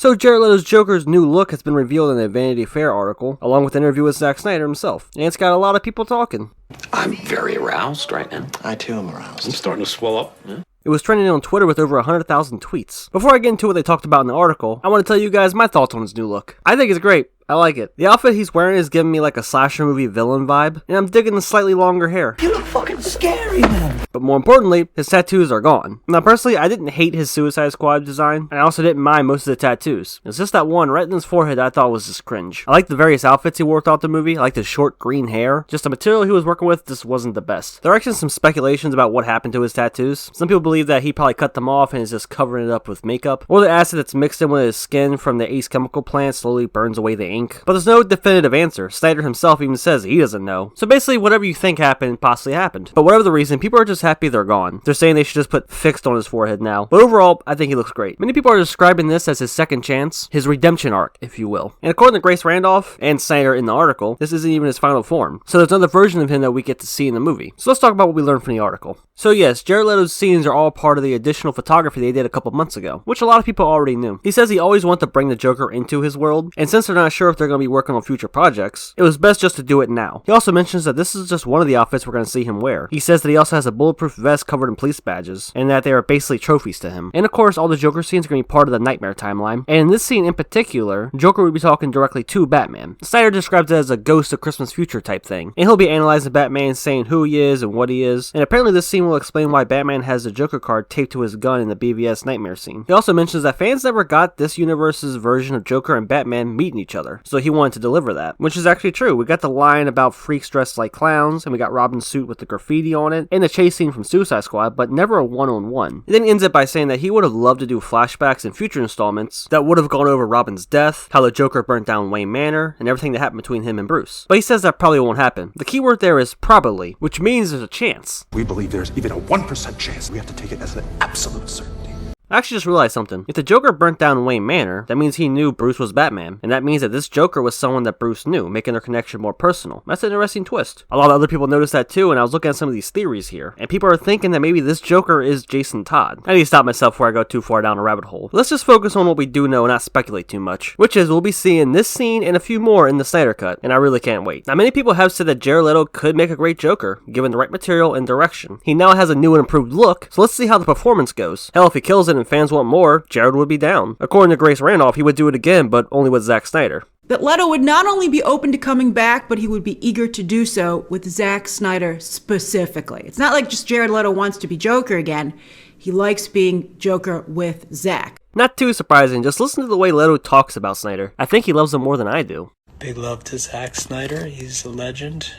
So Jared Leto's Joker's new look has been revealed in a Vanity Fair article, along with an interview with Zack Snyder himself, and it's got a lot of people talking. I'm very aroused right now. I too am aroused. I'm starting to swell up. Yeah. It was trending on Twitter with over 100,000 tweets. Before I get into what they talked about in the article, I want to tell you guys my thoughts on his new look. I think it's great. I like it. The outfit he's wearing is giving me like a slasher movie villain vibe, and I'm digging the slightly longer hair. You look fucking scary, man. But more importantly, his tattoos are gone. Now personally, I didn't hate his Suicide Squad design, and I also didn't mind most of the tattoos. It's just that one right in his forehead that I thought was just cringe. I like the various outfits he wore throughout the movie. I like the short green hair. Just the material he was working with just wasn't the best. There are actually some speculations about what happened to his tattoos. Some people believe that he probably cut them off and is just covering it up with makeup, or the acid that's mixed in with his skin from the Ace chemical plant slowly burns away the ink. But there's no definitive answer. Snyder himself even says he doesn't know. So basically, whatever you think happened possibly happened. But whatever the reason, people are just happy they're gone. They're saying they should just put fixed on his forehead now. But overall, I think he looks great. Many people are describing this as his second chance, his redemption arc, if you will. And according to Grace Randolph and Snyder in the article, this isn't even his final form. So there's another version of him that we get to see in the movie. So let's talk about what we learned from the article. So yes, Jared Leto's scenes are all part of the additional photography they did a couple months ago, which a lot of people already knew. He says he always wanted to bring the Joker into his world, and since they're not sure if they're going to be working on future projects, it was best just to do it now. He also mentions that this is just one of the outfits we're going to see him wear. He says that he also has a bulletproof vest covered in police badges, and that they are basically trophies to him. And of course, all the Joker scenes are going to be part of the Knightmare timeline, and in this scene in particular, Joker will be talking directly to Batman. Snyder describes it as a Ghost of Christmas Future type thing, and he'll be analyzing Batman, saying who he is and what he is, and apparently this scene will explain why Batman has the Joker card taped to his gun in the BVS Nightmare scene. He also mentions that fans never got this universe's version of Joker and Batman meeting each other, so he wanted to deliver that, which is actually true. We got the line about freaks dressed like clowns, and we got Robin's suit with the graffiti on it, and the chase scene from Suicide Squad, but never a one-on-one. He then ends it by saying that he would have loved to do flashbacks in future installments that would have gone over Robin's death, how the Joker burnt down Wayne Manor, and everything that happened between him and Bruce. But he says that probably won't happen. The key word there is probably, which means there's a chance. We believe there's even a 1% chance. We have to take it as an absolute certainty. I actually just realized something. If the Joker burnt down Wayne Manor, that means he knew Bruce was Batman, and that means that this Joker was someone that Bruce knew, making their connection more personal. That's an interesting twist. A lot of other people noticed that too, and I was looking at some of these theories here, and people are thinking that maybe this Joker is Jason Todd. I need to stop myself before I go too far down a rabbit hole. Let's just focus on what we do know and not speculate too much, which is we'll be seeing this scene and a few more in the Snyder Cut, and I really can't wait. Now, many people have said that Jared Leto could make a great Joker, given the right material and direction. He now has a new and improved look, so let's see how the performance goes. Hell, if he kills it and fans want more, Jared would be down. According to Grace Randolph, he would do it again, but only with Zack Snyder. That Leto would not only be open to coming back, but he would be eager to do so with Zack Snyder specifically. It's not like just Jared Leto wants to be Joker again. He likes being Joker with Zack. Not too surprising, just listen to the way Leto talks about Snyder. I think he loves him more than I do. Big love to Zack Snyder. He's a legend.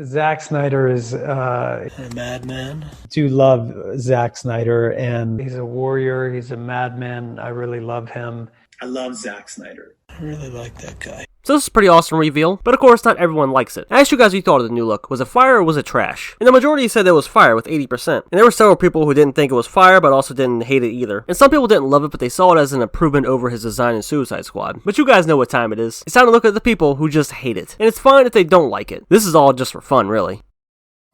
Zack Snyder is A madman. do love Zack Snyder, and he's a warrior. He's a madman. I really love him. I love Zack Snyder. I really like that guy. So this is a pretty awesome reveal, but of course not everyone likes it. I asked you guys what you thought of the new look. Was it fire or was it trash? And the majority said it was fire with 80%. And there were several people who didn't think it was fire, but also didn't hate it either. And some people didn't love it, but they saw it as an improvement over his design in Suicide Squad. But you guys know what time it is. It's time to look at the people who just hate it. And it's fine if they don't like it. This is all just for fun, really.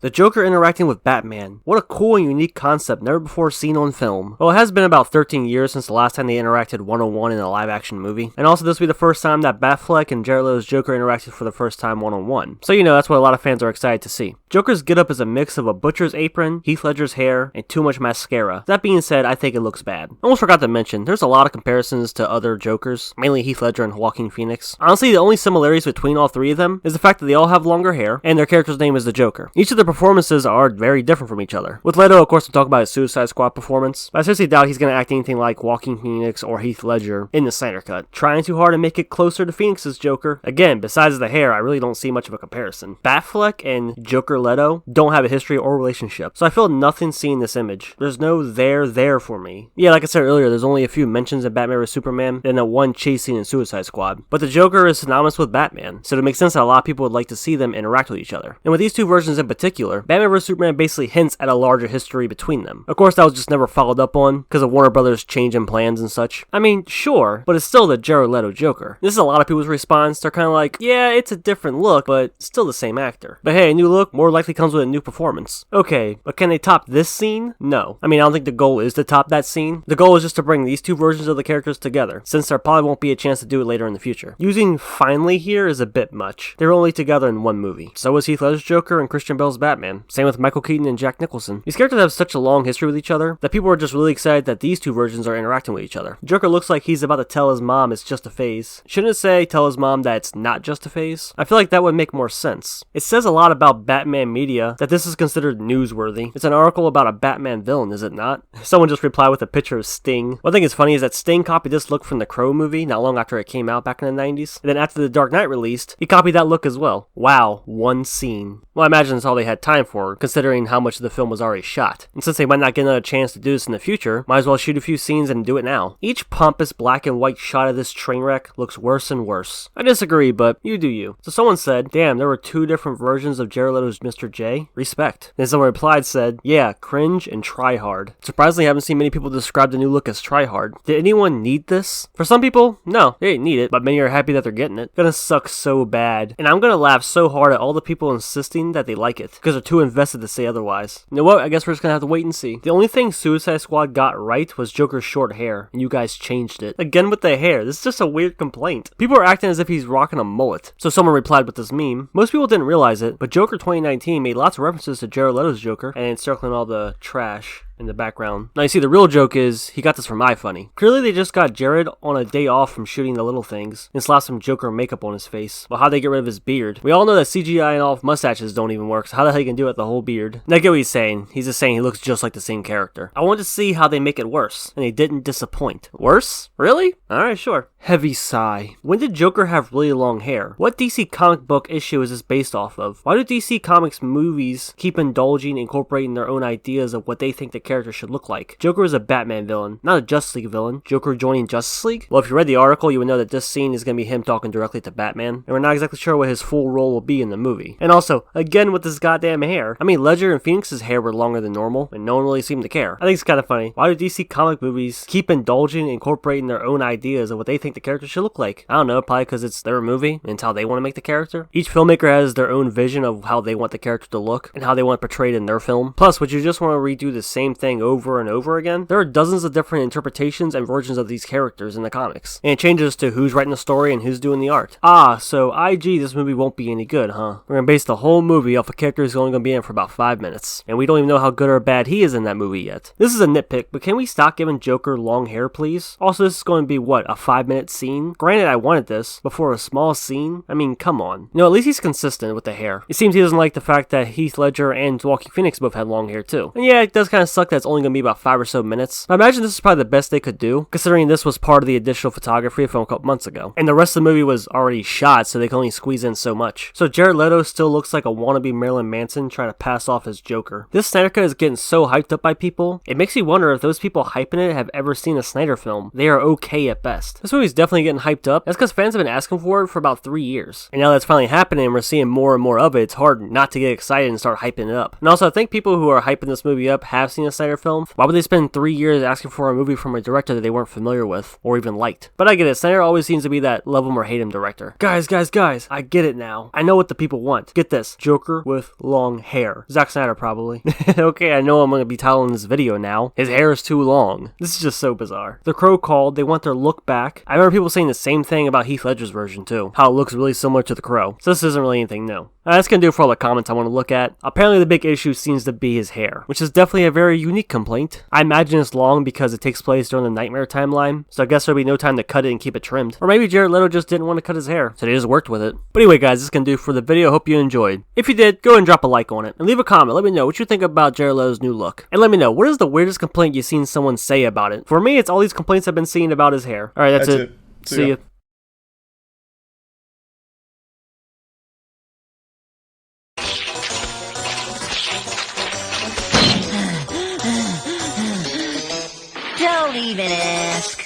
The Joker interacting with Batman. What a cool and unique concept never before seen on film. Well, it has been about 13 years since the last time they interacted one-on-one in a live-action movie. And also this will be the first time that Batfleck and Jared Leto's Joker interacted for the first time one-on-one. So you know, that's what a lot of fans are excited to see. Joker's getup is a mix of a butcher's apron, Heath Ledger's hair, and too much mascara. That being said, I think it looks bad. Almost forgot to mention, there's a lot of comparisons to other Jokers, mainly Heath Ledger and Joaquin Phoenix. Honestly, the only similarities between all three of them is the fact that they all have longer hair, and their character's name is the Joker. Each of their performances are very different from each other. With Leto, of course, we'll talk about his Suicide Squad performance, but I seriously doubt he's going to act anything like Joaquin Phoenix or Heath Ledger in the Snyder Cut. Trying too hard to make it closer to Phoenix's Joker. Again, besides the hair, I really don't see much of a comparison. Batfleck and Joker Leto don't have a history or relationship, so I feel nothing seeing this image. There's no there for me. Yeah, like I said earlier, there's only a few mentions of Batman vs Superman and that one chase scene in Suicide Squad, but the Joker is synonymous with Batman, so it makes sense that a lot of people would like to see them interact with each other. And with these two versions in particular, particular, Batman vs Superman basically hints at a larger history between them. Of course, that was just never followed up on because of Warner Brothers' change in plans and such. I mean, sure, but it's still the Jared Leto Joker. This is a lot of people's response. They're kind of like, yeah, it's a different look, but still the same actor. But hey, a new look more likely comes with a new performance. Okay, but can they top this scene? No. I mean, I don't think the goal is to top that scene. The goal is just to bring these two versions of the characters together, since there probably won't be a chance to do it later in the future. Using finally here is a bit much. They were only together in one movie. So was Heath Ledger's Joker and Christian Bale's Batman. Same with Michael Keaton and Jack Nicholson. These characters have such a long history with each other that people are just really excited that these two versions are interacting with each other. Joker looks like he's about to tell his mom it's just a phase. Shouldn't it say tell his mom that it's not just a phase? I feel like that would make more sense. It says a lot about Batman media that this is considered newsworthy. It's an article about a Batman villain, is it not? Someone just replied with a picture of Sting. One thing that's funny is that Sting copied this look from the Crow movie not long after it came out back in the 90s. And then after The Dark Knight released, he copied that look as well. Wow, one scene. Well, I imagine that's all they had time for, considering how much of the film was already shot. And since they might not get another chance to do this in the future, might as well shoot a few scenes and do it now. Each pompous black and white shot of this train wreck looks worse and worse. I disagree, but you do you. So someone said, damn, there were two different versions of Jared Leto's Mr. J? Respect. Then someone replied, said, yeah, cringe and try hard. Surprisingly, I haven't seen many people describe the new look as try hard. Did anyone need this? For some people, no, they didn't need it, but many are happy that they're getting it. It's gonna suck so bad. And I'm gonna laugh so hard at all the people insisting that they like it, because they're too invested to say otherwise. You know what? I guess we're just gonna have to wait and see. The only thing Suicide Squad got right was Joker's short hair, and you guys changed it. Again with the hair, this is just a weird complaint. People are acting as if he's rocking a mullet. So someone replied with this meme. Most people didn't realize it, but Joker 2019 made lots of references to Jared Leto's Joker, and encircling all the trash in the background. Now you see, the real joke is he got this from iFunny. Clearly they just got Jared on a day off from shooting The Little Things and slapped some Joker makeup on his face. Well, how'd they get rid of his beard? We all know that CGI and all mustaches don't even work, so how the hell you can do it the whole beard? And I get what he's saying. He's just saying he looks just like the same character. I wanted to see how they make it worse, and they didn't disappoint. Worse? Really? Alright, sure. Heavy sigh. When did Joker have really long hair? What DC comic book issue is this based off of? Why do DC Comics movies keep indulging, incorporating their own ideas of what they think the character should look like? Joker is a Batman villain, not a Justice League villain. Joker joining Justice League? Well, if you read the article, you would know that this scene is going to be him talking directly to Batman, and we're not exactly sure what his full role will be in the movie. And also, again with this goddamn hair. I mean, Ledger and Phoenix's hair were longer than normal, and no one really seemed to care. I think it's kind of funny. Why do DC comic movies keep indulging, incorporating their own ideas of what they think the character should look like? I don't know, probably because it's their movie, and it's how they want to make the character. Each filmmaker has their own vision of how they want the character to look, and how they want it portrayed in their film. Plus, would you just want to redo the same thing over and over again? There are dozens of different interpretations and versions of these characters in the comics, and it changes to who's writing the story and who's doing the art. Ah, so IG, this movie won't be any good, huh? We're gonna base the whole movie off a character who's only gonna be in for about 5 minutes, and we don't even know how good or bad he is in that movie yet. This is a nitpick, but can we stop giving Joker long hair, please? Also, this is going to be, what, a 5-minute scene? Granted, I wanted this, but for a small scene? I mean, come on. You know, at least he's consistent with the hair. It seems he doesn't like the fact that Heath Ledger and Joaquin Phoenix both had long hair too. And yeah, it does kind of suck that it's only going to be about 5 or so minutes, but I imagine this is probably the best they could do, considering this was part of the additional photography from a couple months ago. And the rest of the movie was already shot, so they can only squeeze in so much. So Jared Leto still looks like a wannabe Marilyn Manson trying to pass off as Joker. This Snyder Cut is getting so hyped up by people, it makes me wonder if those people hyping it have ever seen a Snyder film. They are okay at best. This movie's definitely getting hyped up. That's because fans have been asking for it for about 3 years. And now that's finally happening and we're seeing more and more of it, it's hard not to get excited and start hyping it up. And also, I think people who are hyping this movie up have seen a Snyder film. Why would they spend 3 years asking for a movie from a director that they weren't familiar with or even liked? But I get it, Snyder always seems to be that love him or hate him director. Guys, I get it now. I know what the people want. Get this, Joker with long hair. Zack Snyder probably. Okay, I know I'm going to be titling this video now. His hair is too long. This is just so bizarre. The Crow called, they want their look back. I remember people saying the same thing about Heath Ledger's version too, how it looks really similar to The Crow. So this isn't really anything new. That's going to do it for all the comments I want to look at. Apparently the big issue seems to be his hair, which is definitely a very unique complaint. I imagine it's long because it takes place during the Knightmare timeline, so I guess there'll be no time to cut it and keep it trimmed. Or maybe Jared Leto just didn't want to cut his hair, so they just worked with it. But anyway guys, this is going to do it for the video. Hope you enjoyed. If you did, go ahead and drop a like on it, and leave a comment. Let me know what you think about Jared Leto's new look. And let me know, what is the weirdest complaint you've seen someone say about it? For me, it's all these complaints I've been seeing about his hair. Alright, that's it. See ya. Don't even ask.